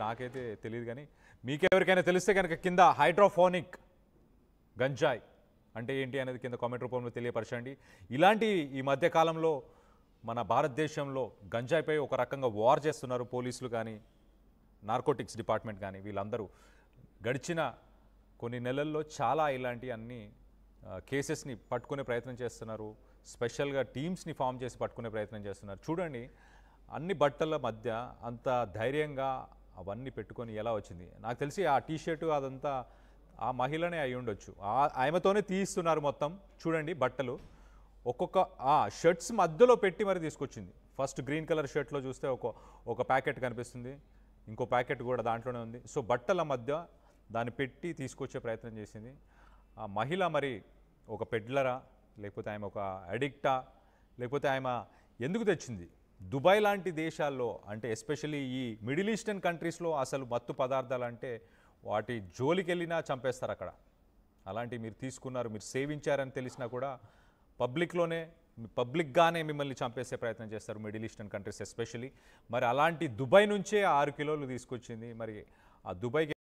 నాకైతే తెలియదు కానీ మీకెవరికైనా తెలిస్తే కనుక కింద హైడ్రోఫోనిక్ గంజాయి అంటే ఏంటి అనేది కింద కామెంట్ రూపంలో తెలియపరచండి. ఇలాంటి ఈ మధ్య కాలంలో మన భారతదేశంలో గంజాయిపై ఒక రకంగా వార్ చేస్తున్నారు పోలీసులు కానీ నార్కోటిక్స్ డిపార్ట్మెంట్ కానీ. వీళ్ళందరూ గడిచిన కొన్ని నెలల్లో చాలా ఇలాంటి అన్ని కేసెస్ని పట్టుకునే ప్రయత్నం చేస్తున్నారు. స్పెషల్గా టీమ్స్ని ఫామ్ చేసి పట్టుకునే ప్రయత్నం చేస్తున్నారు. చూడండి, అన్ని బట్టల మధ్య అంత ధైర్యంగా అవన్నీ పెట్టుకొని ఎలా వచ్చింది? నాకు తెలిసి ఆ టీషర్టు అదంతా ఆ మహిళనే అయి ఉండొచ్చు. ఆమెతోనే తీస్తున్నారు మొత్తం. చూడండి, బట్టలు ఒక్కొక్క షర్ట్స్ మధ్యలో పెట్టి మరి తీసుకొచ్చింది. ఫస్ట్ గ్రీన్ కలర్ షర్ట్లో చూస్తే ఒక ప్యాకెట్ కనిపిస్తుంది, ఇంకో ప్యాకెట్ కూడా దాంట్లోనే ఉంది. సో బట్టల మధ్య దాన్ని పెట్టి తీసుకొచ్చే ప్రయత్నం చేసింది. ఆ మహిళ మరి ఒక పెడ్లరా, లేకపోతే ఆమె ఒక అడిక్టా, లేకపోతే ఆమె ఎందుకు తెచ్చింది? దుబాయ్ లాంటి దేశాల్లో అంటే ఎస్పెషల్లీ ఈ మిడిల్ ఈస్టర్న్ కంట్రీస్లో అసలు మత్తు పదార్థాలు అంటే వాటి జోలికి వెళ్ళినా చంపేస్తారు అక్కడ. అలాంటివి మీరు తీసుకున్నారు, మీరు సేవించారని తెలిసినా కూడా పబ్లిక్గానే మిమ్మల్ని చంపేసే ప్రయత్నం చేస్తారు మిడిల్ ఈస్టర్న్ కంట్రీస్ ఎస్పెషల్లీ. మరి అలాంటి దుబాయ్ నుంచే 6 కిలోలు తీసుకొచ్చింది. మరి ఆ దుబాయ్కి